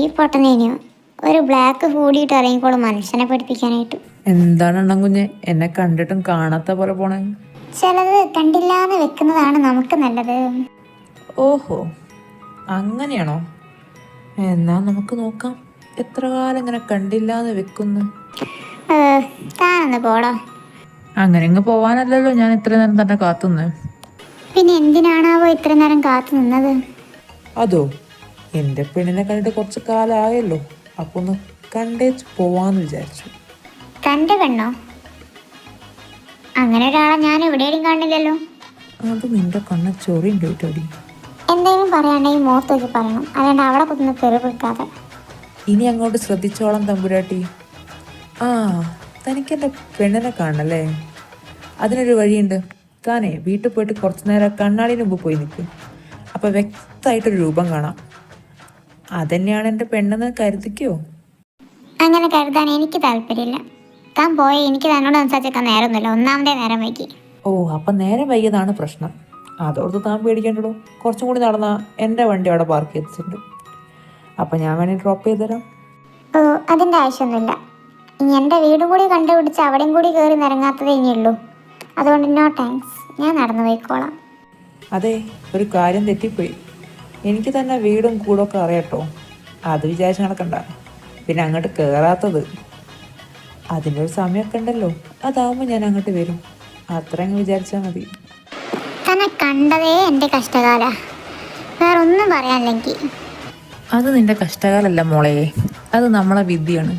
ഈ പൊട്ടനേനിയോ ഒരു ബ്ലാക്ക് ഹൂഡിയിട്ട് ഇറങ്ങിക്കോളും മനുഷ്യനെ പഠിപ്പിക്കാനായിട്ട്. എന്താണ് അണ്ണൻ കുഞ്ഞെ എന്നെ കണ്ടിട്ടും കാണാത്ത പോലെ പോണേ? ചിലത് കണ്ടില്ലാതെ വെക്കുന്നതാണ് നമുക്ക് നല്ലത്. ഓഹോ, അങ്ങനെയാണോ? എന്നാ നമുക്ക് നോക്കാം, എത്ര കാലം ഇങ്ങനെ കണ്ടില്ലാതെ വെക്കുന്നു. താനൊന്ന് പോടോ. അങ്ങനെ ഇങ്ങ് പോവാനല്ലല്ലോ ഞാൻ ഇത്ര നേരം തന്നെ കാത്തുനിന്ന്. പിന്നെ എന്തിനാണാവോ ഇത്ര നേരം കാത്തു നിന്നത്? അതോ, എൻ്റെ പെണ്ണിനെ കണ്ടിട്ട് കുറച്ച് കാലമായല്ലോ, അപ്പൊ ഒന്ന് കണ്ടേച്ച് പോവാന്ന് വിചാരിച്ചു. തൻ്റെ പെണ്ണോ? അങ്ങനെ ഒരാളെ ഞാൻ എവിടെയും കാണില്ലല്ലോ. അത് നിന്റെ കണ്ണ ചൊറിയുണ്ട് കേട്ടോടി. എന്തെങ്കിലും പറയാണ്ടെങ്കിൽ മുഖത്ത് നോക്കി പറയണം, അല്ലാണ്ട് അവിടെ കുത്തുന്ന തെറിവിൽക്കാതെ. ഇനി അങ്ങോട്ട് ശ്രദ്ധിച്ചോളാം തമ്പുരാട്ടി. ആ, തനിക്കെൻ്റെ പെണ്ണിനെ കാണണല്ലേ? അതിനൊരു വഴിയുണ്ട്. താനേ വീട്ടിൽ പോയിട്ട് കുറച്ച് നേരം കണ്ണാടിന് മുമ്പ് പോയി നിൽക്കും, അപ്പോൾ വ്യക്തമായിട്ടൊരു രൂപം കാണാം. അതന്നെയാണ് എൻ്റെ പെണ്ണെന്ന് കരുതിക്കോ. അങ്ങനെ കരുതാൻ എനിക്ക് താല്പര്യമില്ല. താൻ പോയി എനിക്ക് തന്നോട് സംസാരിച്ചേക്കാൻ നേരമൊന്നുമില്ല, ഒന്നാമതേ നേരം വൈകി. ഓ, അപ്പം നേരം വൈകിയതാണ് പ്രശ്നം. അതോർത്ത് താൻ പേടിക്കേണ്ടോ. കുറച്ചും കൂടി നടന്നാൽ എൻ്റെ വണ്ടി അവിടെ പാർക്ക് ചെയ്തിട്ടുണ്ട്. അപ്പം ഞാൻ വേണേൽ ഡ്രോപ്പ് ചെയ്ത് തരാം. ഓ, അതിൻ്റെ ആവശ്യമൊന്നുമില്ല. ഇനി എൻ്റെ വീടും കൂടി കണ്ടുപിടിച്ച് അവിടെയും കൂടി കയറി നിരങ്ങാത്തതേ ഇനിയുള്ളൂ. അതുകൊണ്ട് നോ താങ്ക്സ്, ഞാൻ നടന്നു പോയിക്കോളാം. അതെ, ഒരു കാര്യം തെറ്റിപ്പോയി. എനിക്ക് തന്നെ വീടും കൂടൊക്കെ അറിയാട്ടോ. അത് വിചാരിച്ച് നടക്കണ്ട. പിന്നെ അങ്ങോട്ട് കയറാത്തത്, അതിൻ്റെ ഒരു സമയമൊക്കെ ഉണ്ടല്ലോ, അതാവുമ്പോൾ ഞാൻ അങ്ങോട്ട് വരും. അത്ര അങ്ങ് വിചാരിച്ചാൽ മതി. തന്നെ കണ്ടതേ എൻ്റെ കഷ്ടകാല, വേറൊന്നും പറയാനില്ലെങ്കിൽ. അത് നിന്റെ കഷ്ടകാലല്ല മോളെ, അത് നമ്മളെ വിധിയാണ്.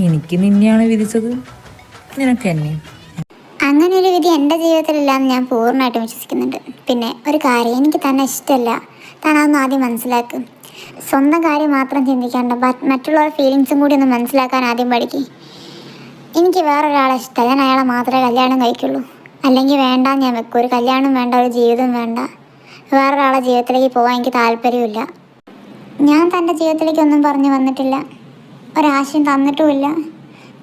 എനിക്ക് നിന്നെയാണ് വിധിച്ചത്, നിനക്ക് എന്നെ. അങ്ങനെ ഒരു വിധി എൻ്റെ ജീവിതത്തിലില്ലാന്ന് ഞാൻ പൂർണ്ണമായിട്ടും വിശ്വസിക്കുന്നുണ്ട്. പിന്നെ ഒരു കാര്യം, എനിക്ക് തന്നെ ഇഷ്ടമല്ല. താൻ അതൊന്ന് ആദ്യം മനസ്സിലാക്കും. സ്വന്തം കാര്യം മാത്രം ചിന്തിക്കാണ്ട് മറ്റുള്ളവരുടെ ഫീലിങ്സും കൂടി ഒന്ന് മനസ്സിലാക്കാൻ ആദ്യം പഠിക്കും. എനിക്ക് വേറൊരാളെ ഇഷ്ടമല്ല, ഞാൻ അയാളെ മാത്രമേ കല്യാണം കഴിക്കുള്ളൂ. അല്ലെങ്കിൽ വേണ്ട ഞാൻ വെക്കും. ഒരു കല്യാണം വേണ്ട, ഒരു ജീവിതം വേണ്ട. വേറൊരാളെ ജീവിതത്തിലേക്ക് പോകാൻ എനിക്ക് താല്പര്യമില്ല. ഞാൻ തൻ്റെ ജീവിതത്തിലേക്ക് ഒന്നും പറഞ്ഞു വന്നിട്ടില്ല, ഒരാശയം തന്നിട്ടുമില്ല.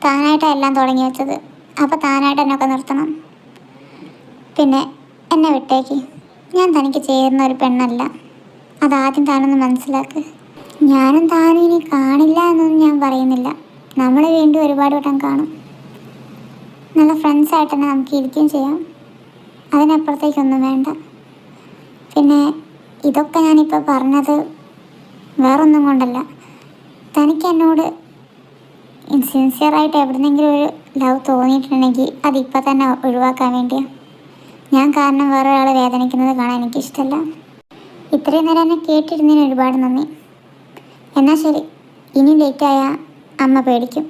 താനായിട്ടാണ് എല്ലാം തുടങ്ങി വെച്ചത്. അപ്പോൾ താനായിട്ട് എന്നൊക്കെ നിർത്തണം. പിന്നെ എന്നെ വിട്ടേക്ക്. ഞാൻ തനിക്ക് ചേരുന്ന ഒരു പെണ്ണല്ല, അതാദ്യം താനൊന്ന് മനസ്സിലാക്ക്. ഞാനും താനും ഇനി കാണില്ല എന്നൊന്നും ഞാൻ പറയുന്നില്ല. നമ്മൾ വീണ്ടും ഒരുപാട് വട്ടം കാണും. നല്ല ഫ്രണ്ട്സായിട്ട് തന്നെ നമുക്ക് ഇരിക്കുകയും ചെയ്യാം. അതിനപ്പുറത്തേക്കൊന്നും വേണ്ട. പിന്നെ ഇതൊക്കെ ഞാനിപ്പോൾ പറഞ്ഞത് വേറൊന്നും കൊണ്ടല്ല. തനിക്ക് എന്നോട് സിൻസിയറായിട്ട് എവിടെന്നെങ്കിലും ഒരു ലവ് തോന്നിയിട്ടുണ്ടെങ്കിൽ അതിപ്പോൾ തന്നെ ഒഴിവാക്കാൻ വേണ്ടിയാണ്. ഞാൻ കാരണം വേറെ ഒരാൾ വേദനിക്കുന്നത് കാണാൻ എനിക്കിഷ്ടമല്ല. ഇത്രയും നേരം എന്നെ കേട്ടിരുന്നതിന് ഒരുപാട് നന്ദി. എന്നാൽ ശരി, ഇനി ലേറ്റായാൽ അമ്മ പേടിക്കും.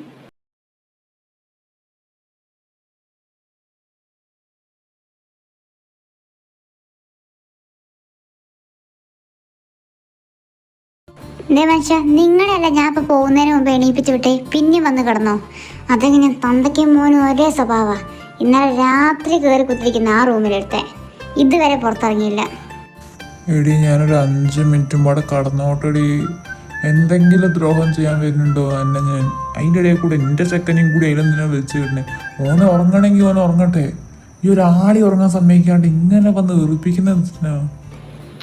എന്തേ മനുഷ്യ, നിങ്ങളെയല്ല ഞാൻ ഇപ്പോൾ പോകുന്നതിന് മുമ്പ് എണീപ്പിച്ച് വിട്ടേ, പിന്നെ വന്ന് കിടന്നോ? അതെങ്ങനെ തന്തയ്ക്കും മോനും ഒരേ സ്വഭാവമാണ്. ഇന്നലെ രാത്രി കയറി കുത്തിരിക്കുന്ന ആ റൂമിലെടുത്തെ, ഇതുവരെ പുറത്തിറങ്ങിയില്ല. എടി, ഞാനൊരു 5 മിനിറ്റും പാടെ കടന്നോട്ടടി. എന്തെങ്കിലും ദ്രോഹം ചെയ്യാൻ വരുന്നുണ്ടോ എന്നെ ഞാൻ? അതിൻ്റെ ഇടയിൽ കൂടെ എൻ്റെ ചെക്കനെയും കൂടി അതിലെന്തിനാ വിളിച്ചു കിട്ടണേ? ഓനെ ഉറങ്ങണമെങ്കിൽ ഓനെ ഉറങ്ങട്ടെ. ഈ ഒരാളി ഉറങ്ങാൻ സമ്മതിക്കാണ്ട് ഇങ്ങനെ വന്ന് വെറുപ്പിക്കുന്ന.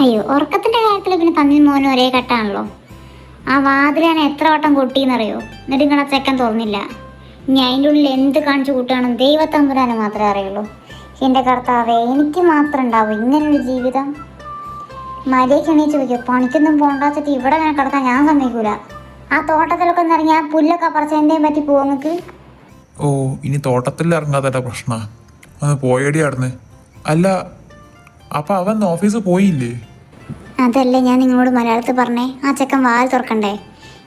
അയ്യോ, ഉറക്കത്തിൻ്റെ കാര്യത്തിൽ പിന്നെ തന്നിയും മോനും ഒരേ കെട്ടാണല്ലോ. ആ വാതിലാണ് എത്ര വട്ടം കൊട്ടിയെന്നറിയോ? എന്നിട്ട് ഇങ്ങനെ ചെക്കൻ തുറന്നില്ല. ഇനി അതിൻ്റെ ഉള്ളിൽ എന്ത് കാണിച്ചു കൂട്ടുകയാണെന്ന് ദൈവത്തമ്പുരാനെ മാത്രമേ അറിയുള്ളൂ. എൻ്റെ കർത്താവേ, എനിക്ക് മാത്രം ഉണ്ടാവും ഇങ്ങനൊരു ജീവിതം? മര്യാദയ്ക്ക് എണീച്ച് വയ്ക്കും. പണിക്കൊന്നും പോണ്ടാച്ചിട്ട് ഇവിടെ ഞാൻ കിടക്കാൻ ഞാൻ സമ്മതിക്കൂല. ആ തോട്ടത്തിലൊക്കെ ഒന്ന് ഇറങ്ങി ആ പുല്ലൊക്കെ പറിച്ച് എന്തേലും പറ്റി പോവാ നിങ്ങൾക്ക്? ഓ, ഇനി തോട്ടത്തിൽ ഇറങ്ങാത്തല്ല പ്രശ്നമാണ്. അത് പോയടി ആടുന്ന്. അല്ല, അപ്പം അവൻ ഓഫീസിൽ പോയില്ലേ? അതല്ലേ ഞാൻ നിങ്ങളോട് മലയാളത്തിൽ പറഞ്ഞേ. ആ ചെക്കൻ വാൽ തുറക്കണ്ടേ?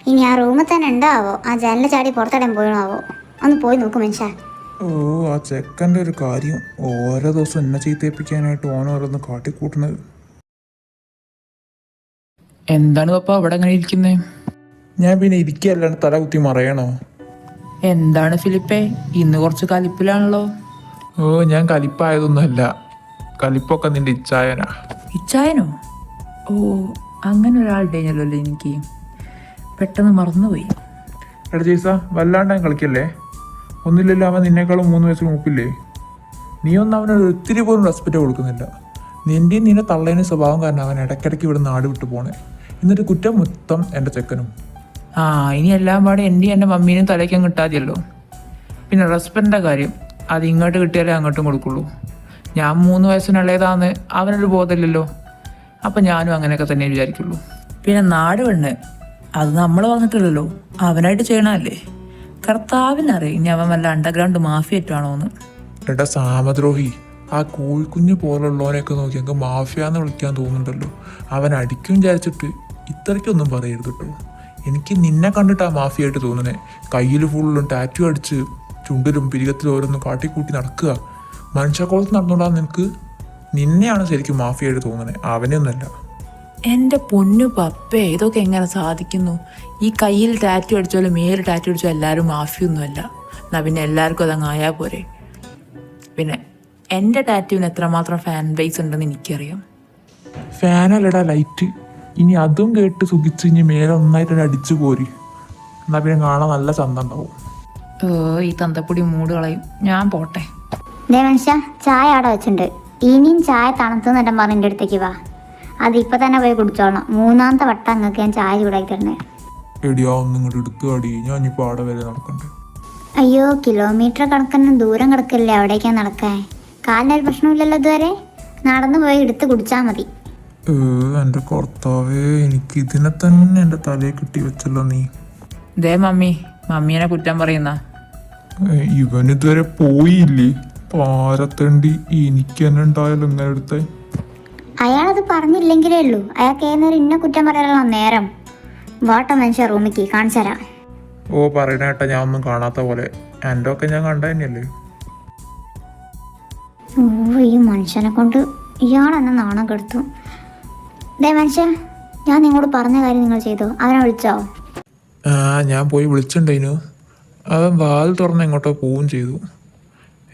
ഇനി ആ റൂമിൽ തന്നെ ഉണ്ടാവോ? ആ ജനലിൽ ചാടി പുറത്തിടാൻ പോയണാവോ? ഒന്ന് പോയി നോക്കും മനുഷ്യ. ഓ, ആ ചെക്കൻ്റെ ഒരു കാര്യം, ഓരോ ദിവസം എന്നെ ചീത്തേപ്പിക്കാനായിട്ട് ഓനോരോന്ന് കാട്ടിക്കൂട്ടുന്നത്. എന്താണ് പപ്പ അവിടെ അങ്ങനെ ഇരിക്കുന്നേ? ഞാൻ പിന്നെ ഇരിക്കുകയല്ലാണ്ട് തല കുത്തി മറയണോ? എന്താണ് ഫിലിപ്പേ, ഇന്ന് കുറച്ച് കലിപ്പിലാണല്ലോ? ഓ, ഞാൻ കലിപ്പായതൊന്നുമല്ല. കലിപ്പൊക്കെ നിന്റെ ഇച്ഛായനാ. ഇച്ചായനോ? ഓ, അങ്ങനെ ഒരാളുണ്ടേനല്ലോ അല്ലേ, എനിക്ക് പെട്ടെന്ന് മറന്നുപോയി. എടാ ജെയ്സ, വല്ലാണ്ട് കളിക്കല്ലേ. ഒന്നുമില്ലല്ലോ, അവൻ നിന്നേക്കാളും 3 വയസ്സിൽ മൂപ്പില്ലേ. നീ ഒന്നും അവനൊരു ഒത്തിരി പോലും റെസ്പെക്റ്റ് കൊടുക്കുന്നില്ല. നിൻ്റെയും നിന്റെ തള്ളേനും സ്വഭാവം കാരണം അവൻ ഇടയ്ക്കിടയ്ക്ക് ഇവിടെ നാട് വിട്ടു പോണേ. എന്നിട്ട് കുറ്റം മൊത്തം എൻ്റെ ചെക്കനും. ആ ഇനി എല്ലാം പാടെ എൻ്റെ മമ്മീനും തലയ്ക്കും കിട്ടാതെയല്ലോ. പിന്നെ റെസ്പെക്റ്റിൻ്റെ കാര്യം അത് ഇങ്ങോട്ട് കിട്ടിയാലേ അങ്ങോട്ടും കൊടുക്കുള്ളൂ. ഞാൻ 3 വയസ്സിനുള്ളതാന്ന് അവനൊരു ബോധമില്ലല്ലോ. അപ്പം ഞാനും അങ്ങനെയൊക്കെ തന്നെ വിചാരിക്കുള്ളൂ. പിന്നെ നാട് പെണ്ണ് അത് നമ്മൾ വന്നിട്ടില്ലല്ലോ, അവനായിട്ട് ചെയ്യണമല്ലേ. കർത്താവിനറിയാം ഇനി അവൻ വല്ല അണ്ടർഗ്രൗണ്ട് മാഫിയറ്റാണോ എന്ന്. എടാ സാമദ്രോഹി, ആ കോഴിക്കുഞ്ഞ് പോലുള്ളവനെയൊക്കെ നോക്കി ഞങ്ങൾക്ക് മാഫിയാന്ന് വിളിക്കാൻ തോന്നുന്നുണ്ടല്ലോ. അവൻ അടിക്കും വിചാരിച്ചിട്ട് ഇത്രയ്ക്കൊന്നും പറയരുത് കേട്ടോ. എനിക്ക് നിന്നെ കണ്ടിട്ടാ മാഫിയായിട്ട് തോന്നുന്നേ. കയ്യിൽ ഫുള്ളും ടാറ്റു അടിച്ച് ചുണ്ടിലും പിരികത്തിലും ഓരോന്നും കാട്ടിക്കൂട്ടി നടക്കുക. മനുഷ്യക്കോളത്ത് നടന്നുകൊണ്ടാ നിന്നെയാണ് ശരിക്കും മാഫിയായിട്ട് തോന്നുന്നത്, അവനെയൊന്നുമല്ല. എൻ്റെ പൊന്നു പപ്പേ, ഇതൊക്കെ എങ്ങനെ സാധിക്കുന്നു? ഈ കയ്യിൽ ടാറ്റു അടിച്ചാലും മേല് ടാറ്റു അടിച്ചാലും എല്ലാവരും മാഫിയൊന്നുമല്ല. എന്നാൽ പിന്നെ എല്ലാവർക്കും അതങ്ങ് ആയാൽ പോരെ. പിന്നെ എൻ്റെ ടാറ്റുവിന് എത്രമാത്രം ഫാൻ ബേസ് ഉണ്ടെന്ന് എനിക്കറിയാം. ഫാനല്ലടാ ലൈറ്റ്. ഇനി അതും കേട്ട് സുഖിച്ച് ഇനി മേലെ ഒന്നായിട്ട് അടിച്ചു പോരി. എന്നാൽ പിന്നെ കാണാൻ നല്ല ചന്തം ഉണ്ടാവും. ഈ തന്തപ്പൊടി മൂട് കളയും. ഞാൻ പോട്ടെ. ദേ മനുഷ്യ, ചായ അവിടെ വെച്ചിട്ടുണ്ട്. ഇനിയും ചായ തണുത്തെന്ന് എന്നെ പറഞ്ഞ് എൻ്റെ അടുത്തേക്ക് വാ. അതിപ്പോൾ തന്നെ പോയി കുടിച്ചോളണം. 3ാമത്തെ വട്ടം അങ്ങക്ക് ഞാൻ ചായ ചൂടാക്കി തരണേ. എടിയാ ഒന്നും ഇങ്ങോട്ട് എടുത്തു അടി, ഞാൻ ഇനിയിപ്പോൾ അവിടെ വരെ നടക്കണ്ടേ. അയ്യോ, കിലോമീറ്റർ കണക്കിന് ദൂരം കിടക്കില്ലേ അവിടേക്കാ നടക്കാൻ. കാലിനൊരു പ്രശ്നമില്ലല്ലോ ഇതുവരെ. നടന്നു പോയി എടുത്ത് കുടിച്ചാൽ മതി. എൻ്റെ കർത്താവേ, എനിക്ക് ഇതിനെ തന്നെ എൻ്റെ തലയെ കിട്ടി വെച്ചല്ലോ നീ. ദേ മമ്മീനെ കുറ്റം പറയുന്ന ഇവനിതുവരെ പോയില്ലേ പാരത്തണ്ടി. എനിക്ക് തന്നെ ഉണ്ടായാലും ഇങ്ങനെ എടുത്തേ. അയാളത് പറഞ്ഞില്ലെങ്കിലേ ഉള്ളൂ. അയാൾക്ക് ഏന്നേരം ഇന്ന കുറ്റം പറയാനുള്ള നേരം. വാട്ട മനുഷ്യ റൂമിക്ക് കാണിച്ചു തരാം. ഓ പറയണ കേട്ടാ, ഞാൻ ഒന്നും കാണാത്ത പോലെ. എൻ്റെ ഒക്കെ ഞാൻ കണ്ട തന്നെയല്ലേ. ഓ, ഈ മനുഷ്യനെ കൊണ്ട് ഇയാളെന്നെ നാണം കെടുത്തു. ദേ മനുഷ്യ, ഞാൻ നിങ്ങളോട് പറഞ്ഞ കാര്യം നിങ്ങൾ ചെയ്തോ? അവനെ വിളിച്ചോ? ഞാൻ പോയി വിളിച്ചിട്ടുണ്ടായിരുന്നു. അവൻ വാൽ തുറന്ന് എങ്ങോട്ടോ പോവുകയും ചെയ്തു.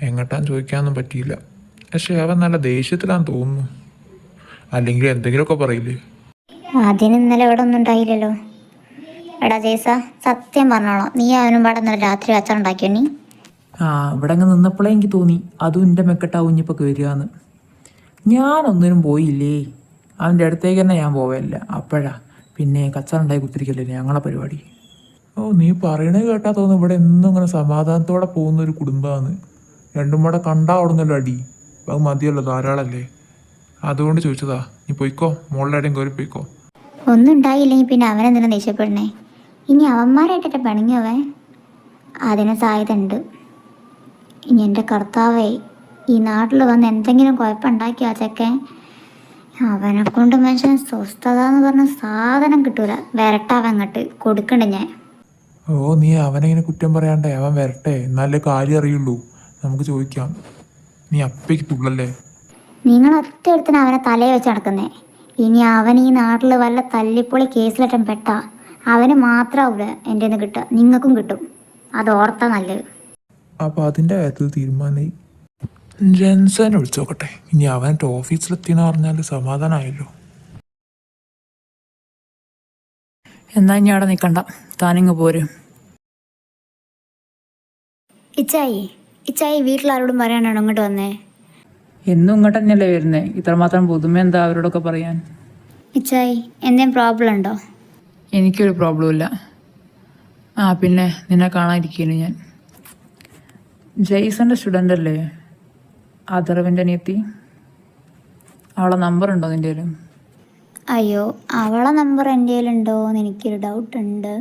എങ്ങോട്ടാന്ന് ചോദിക്കാനൊന്നും പറ്റിയില്ല. പക്ഷെ അവൻ നല്ല ദേഷ്യത്തിലാന്ന് തോന്നുന്നു. അല്ലെങ്കിൽ എന്തെങ്കിലുമൊക്കെ പറയില്ലേ. അതിന് ഇന്നലെ ഇവിടെ ഒന്നും ഉണ്ടായില്ലല്ലോ. എടാ ജേസ, സത്യം പറഞ്ഞോളാം, നീ അവനും പാടെ ഇന്നലെ രാത്രി അച്ഛൻ ഉണ്ടാക്കിയോ നീ? ഇവിടെ അങ്ങ് നിന്നപ്പോഴേ എനിക്ക് തോന്നി അതും എൻ്റെ മെക്കെട്ടാവും ഇനിയിപ്പോൾ വരികയെന്ന്. ഞാനൊന്നിനും പോയില്ലേ. അവൻ്റെ അടുത്തേക്ക് തന്നെ ഞാൻ പോവില്ല. അപ്പോഴാ പിന്നെ കച്ചറുണ്ടായി കുത്തിരിക്കല്ലേ ഞങ്ങളെ പരിപാടി. ഓ, നീ പറയണത് കേട്ടാ തോന്നുന്നു ഇവിടെ എന്നും ഇങ്ങനെ സമാധാനത്തോടെ പോകുന്ന ഒരു കുടുംബമാണ്. രണ്ടും കൂടെ കണ്ടാ ഓടുന്നല്ലോ അടി. അത് മതിയല്ലോ, ധാരാളല്ലേ. അതുകൊണ്ട് ചോദിച്ചതാ. നീ പോയിക്കോ, മോളുടെ ആടെയും കയറി പോയിക്കോ. ഒന്നും ഉണ്ടായില്ലെങ്കിൽ പിന്നെ അവനെന്തിനാ ദേഷ്യപ്പെടണേ? ഇനി അവന്മാരായിട്ടൊക്കെ പിണങ്ങിയവൻ അതിന് സാധ്യത ഉണ്ട്. ഇനി എൻ്റെ കർത്താവേ, ഈ നാട്ടിൽ വന്ന് എന്തെങ്കിലും കുഴപ്പമുണ്ടാക്കി ആ ചെക്കൻ, അവനെ കൊണ്ട് മനുഷ്യൻ സ്വസ്ഥത എന്ന് പറഞ്ഞ സാധനം കിട്ടൂല. വരട്ടാവൻ അങ്ങോട്ട് കൊടുക്കണ്ട ഞാൻ. ഓ, നീ അവനെങ്ങനെ കുറ്റം പറയാണ്ടേ. അവൻ വരട്ടെ, എന്നാലേ കാര്യം അറിയുള്ളൂ. നമുക്ക് ചോദിക്കാം. നീ അപ്പയ്ക്ക് തുള്ളല്ലേ. നിങ്ങൾ ഒറ്റ ഒരുത്തിന് അവനെ തലയിൽ വെച്ച് നടക്കുന്നേ. ഇനി അവൻ ഈ നാട്ടിൽ വല്ല തല്ലിപ്പൊളി കേസിലേറ്റം പെട്ടാ അവന് മാത്രമാവില്ല എൻ്റെ നിന്ന് കിട്ടുക, നിങ്ങൾക്കും കിട്ടും. അത് ഓർത്താ നല്ലത്. അപ്പോൾ അതിൻ്റെ കാര്യത്തിൽ തീരുമാനമായി. ജെൻസനെ വിളിച്ചു നോക്കട്ടെ. ഇനി അവൻ ഓഫീസിലെത്തിയെന്ന് പറഞ്ഞാൽ സമാധാനമായല്ലോ. എന്നാ ഇനി അവിടെ നിൽക്കണ്ട, താനിങ്ങ് പോരും. ഇച്ചായി വീട്ടിലാരോടും പറയാനാണോ ഇങ്ങോട്ട് വന്നേ? എന്നും ഇങ്ങോട്ട് തന്നെയല്ലേ വരുന്നത്. ഇത്രമാത്രം പുതുമ എന്താ അവരോടൊക്കെ പറയാൻ? ഇച്ചായി, എന്തെങ്കിലും പ്രോബ്ലം ഉണ്ടോ? എനിക്കൊരു പ്രോബ്ലം ഇല്ല. പിന്നെ നിന്നെ കാണാതിരിക്കുന്നു ഞാൻ. ജെയ്സന്റെ സ്റ്റുഡൻ്റ് അല്ലേ അതർവിൻ്റെ അനിയത്തി? അവളെ നമ്പർ ഉണ്ടോ നിൻ്റെ കയ്യിൽ? അയ്യോ, അവളെ നമ്പർ എൻ്റെ കയ്യിലുണ്ടോ എന്ന് എനിക്കൊരു ഡൗട്ട് ഉണ്ട്.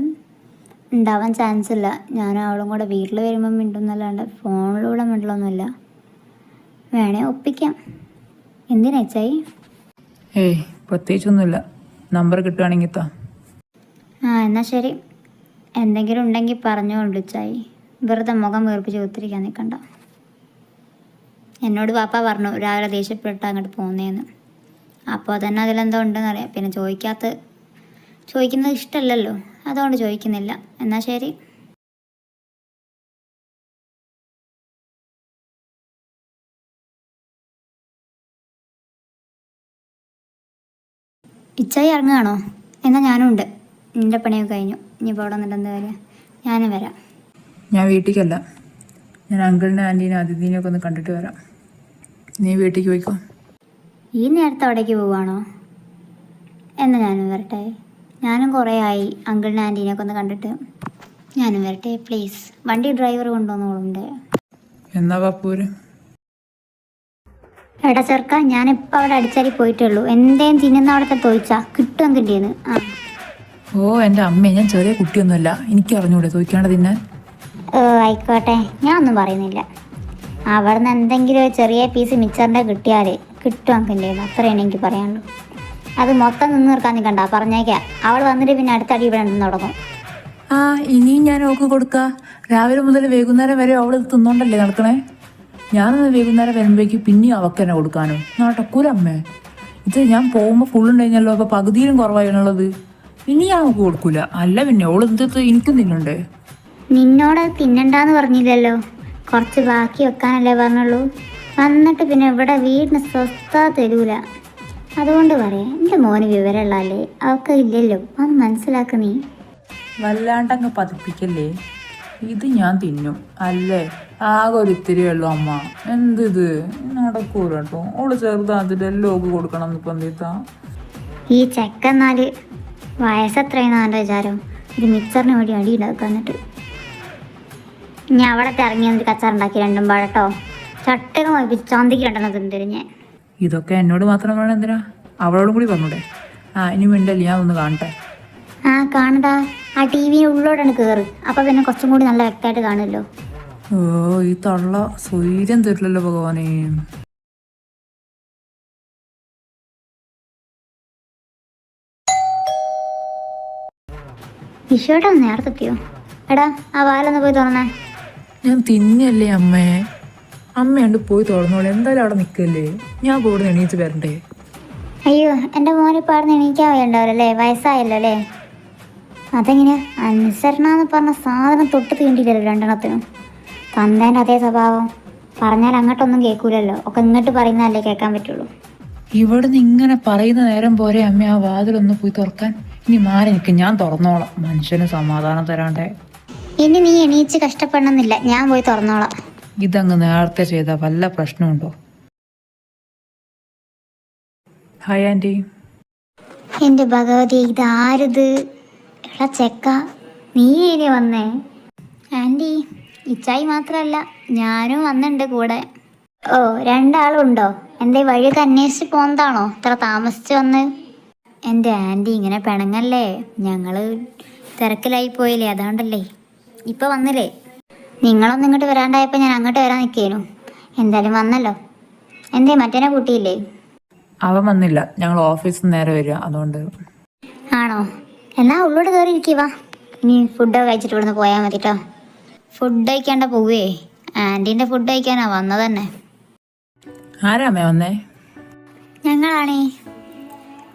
ഉണ്ടാവാൻ ചാൻസ് ഇല്ല. ഞാനും അവളും കൂടെ വീട്ടിൽ വരുമ്പം മിണ്ടുന്നല്ലാണ്ട് ഫോണിലൂടെ മിണ്ടലൊന്നുമില്ല. വേണേ ഒപ്പിക്കാം. എന്തിനാ ഇച്ചായി? പ്രത്യേകിച്ചൊന്നുമില്ല. നമ്പർ കിട്ടുകയാണെങ്കിൽ താ. എന്നാൽ ശരി. എന്തെങ്കിലും ഉണ്ടെങ്കിൽ പറഞ്ഞുകൊണ്ട് ഇച്ചായി. വെറുതെ മുഖം വീർപ്പിച്ച് ഒത്തിരിക്കാൻ നിൽക്കണ്ട. എന്നോട് പാപ്പ പറഞ്ഞു രാവിലെ ദേഷ്യപ്പെട്ട് അങ്ങോട്ട് പോകുന്നതെന്ന്. അപ്പോൾ തന്നെ അതിലെന്തോ ഉണ്ടെന്നറിയാം. പിന്നെ ചോദിക്കുന്നത് ഇഷ്ടമല്ലല്ലോ, അതുകൊണ്ട് ചോദിക്കുന്നില്ല. എന്നാൽ ശരി. ഇച്ചായി ഇറങ്ങുകയാണോ? എന്നാൽ ഞാനും ഉണ്ട്. നിൻ്റെ പണിയൊക്കെ കഴിഞ്ഞു. ഇനിയിപ്പോൾ അവിടെ നിന്നിട്ട് എന്താ കാര്യം? ഞാനും വരാം. ഞാൻ വീട്ടിലേക്കല്ല, ഞാൻ അങ്കിളിനെ ആൻറ്റീനെ അതിഥീനെയൊക്കെ ഒന്ന് കണ്ടിട്ട് വരാം. നീ വീട്ടിലേക്ക് പോയിക്കോ. ഈ നേരത്തെ അവിടേക്ക് പോവുകയാണോ? എന്നാൽ ഞാനും വരട്ടെ. ഞാനും കുറേ ആയി അങ്കിളിനെ ആൻറ്റീനെയൊക്കെ ഒന്ന് കണ്ടിട്ട്. ഞാനും വരട്ടെ പ്ലീസ്. വണ്ടി ഡ്രൈവർ കൊണ്ടുവന്നോളുണ്ട്. എന്നാ പപ്പൂര്? എടാ ചെറുക്ക, ഞാനിപ്പോൾ അവിടെ അടിച്ചാടി പോയിട്ടേ ഉള്ളൂ. എന്തേലും തിന്നുന്ന അവിടുത്തെ തോയിച്ചാ കിട്ടും കിട്ടിയെന്ന്. ഓ എൻ്റെ അമ്മേ, ഞാൻ ചെറിയ കുട്ടിയൊന്നുമല്ല, എനിക്ക് അറിഞ്ഞൂടെ തോയ്ക്കാണ്ട് തിന്നാൻ. ആയിക്കോട്ടെ, ഞാൻ ഒന്നും പറയുന്നില്ല. അവിടുന്ന് എന്തെങ്കിലും ഒരു ചെറിയ പീസ് മിച്ചറിൻ്റെ കിട്ടിയാൽ കിട്ടും അങ്കിൻ്റെ, അത്രയാണ് എനിക്ക് പറയാനുള്ളൂ. അത് മൊത്തം നിന്ന് നിർക്കാൻ നിൽക്കണ്ട, പറഞ്ഞേക്കാം. അവൾ വന്നിട്ട് പിന്നെ അടുത്തടി ഇവിടെ നിന്ന് തുടങ്ങും. ആ, ഇനിയും ഞാൻ ഓക്ക് കൊടുക്കാം. രാവിലെ മുതൽ വൈകുന്നേരം വരെ അവൾ തിന്നോണ്ടല്ലേ നടക്കണേ. ഞാനൊന്ന് വൈകുന്നേരം വരുമ്പോഴേക്ക് പിന്നെയും അവൾക്ക് തന്നെ കൊടുക്കാനോ? നടക്കൂലമ്മേ. ഇത് ഞാൻ പോകുമ്പോൾ ഫുള്ളുണ്ടായിരുന്നല്ലോ, അപ്പോൾ പകുതിയിലും കുറവായിരുന്നുള്ളത്. ഇനി ഞാൻ അവൾക്ക് കൊടുക്കൂല. അല്ല പിന്നെ അവൾ എന്ത് എനിക്കും തിന്നണ്ടേ? നിന്നോട് തിന്നണ്ടെന്ന് പറഞ്ഞില്ലല്ലോ, കുറച്ച് ബാക്കി വെക്കാനല്ലേ പറഞ്ഞുള്ളൂ. വന്നിട്ട് പിന്നെ ഇവിടെ വീടിന് സ്വസ്ഥ തരൂല. അതുകൊണ്ട് പറയാം, എൻ്റെ മോന് വിവരമുള്ളല്ലേ, അവൾക്ക് ഇല്ലല്ലോ, അത് മനസ്സിലാക്ക നീ. വല്ലാണ്ടങ്ങ് പതിപ്പിക്കല്ലേ. ഇത് ഞാൻ തിന്നും അല്ലേ? ആകെ ഒരു ഇത്തിരി ഉള്ളൂ അമ്മ. എന്തിത് നടക്കൂല കേട്ടോ. ഓള് ചെറുതാതിട്ട് എല്ലാം ഓക്ക് കൊടുക്കണം എന്ന് പന്തിത്താ. ഈ ചെക്കന്നാല് വയസ്സെത്രയെന്നാ എൻ്റെ വിചാരം? ഒരു മിക്സറിന് വേണ്ടി അടി ഉണ്ടാക്കുക. എന്നിട്ട് ഞാൻ അവിടെ ഇറങ്ങി വന്നിട്ട് കച്ചാറുണ്ടാക്കി രണ്ടും പാടട്ടോ. ചട്ടകം വായിപ്പിച്ച് ചാന്തിക്ക് രണ്ടെണ്ണം തിരിഞ്ഞ്. ഇതൊക്കെ എന്നോട് മാത്രം വേണം, എന്തിനാ അവളോടും കൂടി പറഞ്ഞൂടെ? ഇനി മിണ്ടല്ലേ, ഞാൻ ഒന്ന് കാണട്ടെ. കാണടാ, ആ ടി വി ഉള്ളോടാണ് കയറ്. അപ്പം പിന്നെ കുറച്ചും കൂടി നല്ല വ്യക്തമായിട്ട് കാണുമല്ലോ. ഓ, ഈ തള്ള സ്വൈര്യം തരില്ലല്ലോ ഭഗവാനേ. വിഷുവേട്ടാ നേരത്തെ എത്തിയോ? എടാ, ആ വാലൊന്ന് പോയി തുറന്നേ. ഞാൻ തിന്നല്ലേ അമ്മേ. അമ്മയുണ്ട് പോയി തുറന്നോളെ. എന്തായാലും അവിടെ നിൽക്കല്ലേ, ഞാൻ കൂടെ എണീച്ച് വരണ്ടേ? അയ്യോ, എൻ്റെ മോനെ പാടുന്ന എണീക്കാൻ വേണ്ടാവല്ലേ, വയസ്സായല്ലോ അല്ലേ. അതെങ്ങനെ അനുസരണ എന്ന് പറഞ്ഞ സാധനം തൊട്ട് തീണ്ടില്ലല്ലോ രണ്ടെണ്ണത്തിനും. തന്തേൻ്റെ അതേ സ്വഭാവം. പറഞ്ഞാൽ അങ്ങോട്ടൊന്നും കേൾക്കൂലല്ലോ, ഒക്കെ ഇങ്ങോട്ട് പറയുന്നതല്ലേ കേൾക്കാൻ പറ്റുള്ളൂ. ഇവിടുന്ന് ഇങ്ങനെ പറയുന്ന നേരം പോരെ അമ്മ ആ വാതിലൊന്ന് പോയി തുറക്കാൻ? ഇനി മാറി നിൽക്കും, ഞാൻ തുറന്നോളാം. മനുഷ്യന് സമാധാനം തരാണ്ടേ. ഇനി നീ എണീച്ച് കഷ്ടപ്പെടണമെന്നില്ല, ഞാൻ പോയി തുറന്നോളാം. ഇതങ്ങ് നേരത്തെ ചെയ്താൽ വല്ല പ്രശ്നമുണ്ടോ? Hi aunty. എൻ്റെ ഭഗവതി, ഇതാരിത്? എടാ ചെക്ക, നീ ഏരിയ വന്നേ? ആൻറ്റി, ഇച്ചായി മാത്രമല്ല ഞാനും വന്നിട്ടുണ്ട് കൂടെ. ഓ, രണ്ടാളുണ്ടോ? എന്തേ വഴിയൊക്കെ അന്വേഷിച്ച് പോകുന്നതാണോ ഇത്ര താമസിച്ച് വന്ന്? എൻ്റെ ആൻറ്റി ഇങ്ങനെ പിണങ്ങല്ലേ, ഞങ്ങൾ തിരക്കിലായി പോയില്ലേ, അതുകൊണ്ടല്ലേ. ഇപ്പോൾ വന്നില്ലേ? നിങ്ങളൊന്നും ഇങ്ങോട്ട് വരാണ്ടായപ്പോൾ ഞാൻ അങ്ങോട്ട് വരാൻ നിൽക്കേനു. എന്തായാലും വന്നല്ലോ. എന്തേ മറ്റേനെ കൂട്ടിയില്ലേ? അവൻ വന്നില്ല, ഞങ്ങൾ ഓഫീസിൽ നിന്ന് നേരെ വരിക, അതുകൊണ്ട്. ആണോ? എന്നാ ഉള്ളോട്ട് കയറി ഇരിക്കുക. ഇനി ഫുഡൊക്കെ കഴിച്ചിട്ട് ഇവിടുന്ന് പോയാൽ മതി കേട്ടോ. ഫുഡ് കഴിക്കാണ്ട പോവേ, ആൻറ്റീൻ്റെ ഫുഡ് കഴിക്കാനാ വന്നത് തന്നെ. ആരാമേ വന്നേ? ഞങ്ങളാണേ.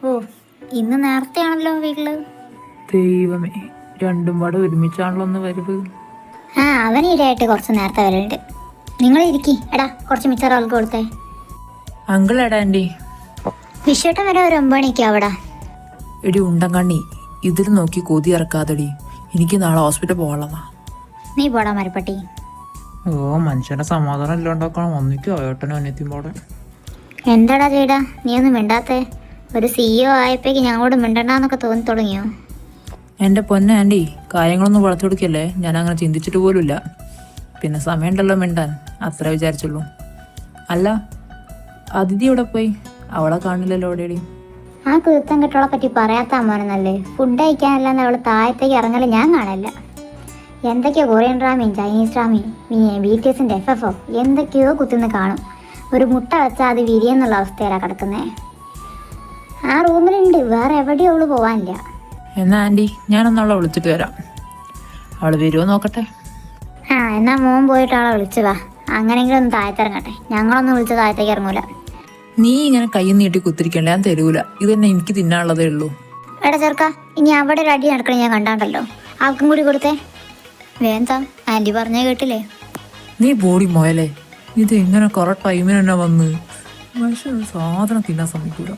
ഓ, ഇന്ന് നേരത്തെ ആണല്ലോ വീട്ടിൽ. ദൈവമേ, രണ്ടും പാടെ ഒരുമിച്ചാണല്ലോ ഒന്ന് വരവ്. അവൻ ഇടയായിട്ട് കുറച്ച് നേരത്തെ വരലുണ്ട്. നിങ്ങൾ ഇരിക്കി. എടാ, കുറച്ച് മിച്ചർ അവൾക്ക് കൊടുത്തേ. അങ്കിൾ എടാ ആൻറ്റി. വിഷുട്ടം വരെ ഒരു 9 മണിക്കാ അവിടെ. എടി ഉണ്ടങ്കണ്ണി, ഇതിൽ നോക്കി കൊതി ഇറക്കാതെടി. എനിക്ക് നാളെ ഹോസ്പിറ്റൽ പോകാനുള്ളതാ. നീ പോടാ മരപ്പട്ടി. ഓ, മനുഷ്യനെ സമാധാനം ഇല്ലാണ്ടാക്കണം. ഒന്നിക്കും ഏട്ടനും അനിയത്തിയും പോടെ. എന്താടാ ചേടാ, നീ ഒന്നും മിണ്ടാത്തേ? ഒരു CEO ആയപ്പോഴേക്ക് ഞങ്ങളോട് മിണ്ടണ്ടെന്നൊക്കെ തോന്നി തുടങ്ങിയോ? എൻ്റെ പൊന്നെ ആൻറ്റി, കാര്യങ്ങളൊന്നും വളർത്തു കൊടുക്കല്ലേ. ഞാൻ അങ്ങനെ ചിന്തിച്ചിട്ട് പോലുമില്ല. പിന്നെ സമയമുണ്ടല്ലോ മിണ്ടാൻ, അത്ര വിചാരിച്ചുള്ളൂ. അല്ല, അതിഥി എവിടെ പോയി? അവളെ കാണില്ലല്ലോ എവിടെയും. ആ കീർത്തൻ കെട്ടോളെ പറ്റി പറയാത്ത അമ്മാനെന്നല്ലേ. ഫുഡ് കഴിക്കാനല്ലാന്ന് അവൾ താഴത്തേക്ക് ഇറങ്ങല് ഞാൻ കാണില്ല. എന്തൊക്കെയോ കൊറിയൻ ഡ്രാമയും ചൈനീസ് ഡ്രാമയും BTSന്റെ FFO എന്തൊക്കെയോ കുത്തിന്ന് കാണും. ഒരു മുട്ട വെച്ചാൽ അത് വിരിയെന്നുള്ള അവസ്ഥയിലാണ് കിടക്കുന്നേ. ആ റൂമിലുണ്ട്, വേറെ എവിടെയും അവള് പോവാനില്ല. എന്നാ ആൻറ്റി, ഞാനൊന്ന് അവളെ വിളിച്ചിട്ട് വരാം. അവൾ വരുമോ നോക്കട്ടെ. എന്നാ മോൻ പോയിട്ട് അവളെ വിളിച്ചു വാ. അങ്ങനെയെങ്കിലും ഒന്ന് താഴത്തിറങ്ങട്ടെ. ഞങ്ങളൊന്നും വിളിച്ച് താഴത്തേക്ക് ഇറങ്ങൂല. നീ ഇങ്ങനെ കൈ നീട്ടി കുത്തിരിക്കണ്ട, ഞാൻ തരൂല. ഇത് തന്നെ എനിക്ക് തിന്നാനുള്ളതേ ഉള്ളൂ. എടാ ചെറുക്ക, ഇനി അവിടെ ഒരു അടി നടക്കണം ഞാൻ കണ്ടാണ്ടല്ലോ. ആൾക്കും കൂടി കൊടുത്തേ. വേന്താ, ആൻറ്റി പറഞ്ഞേ കേട്ടില്ലേ? നീ ബോഡി മോയലേ, ഇത് എങ്ങനെ കുറെ ടൈമിന് തന്നെ വന്ന് മനുഷ്യൻ സാധനം തിന്നാൻ സമ്മതിക്കൂല.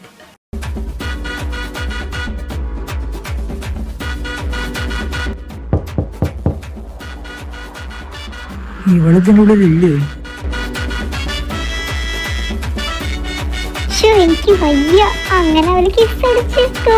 ഇവളിതിനുള്ളിലില്ലേ? എനിക്ക് വയ്യ. അങ്ങനെ അവര് കിസ് അടിച്ചിട്ടോ.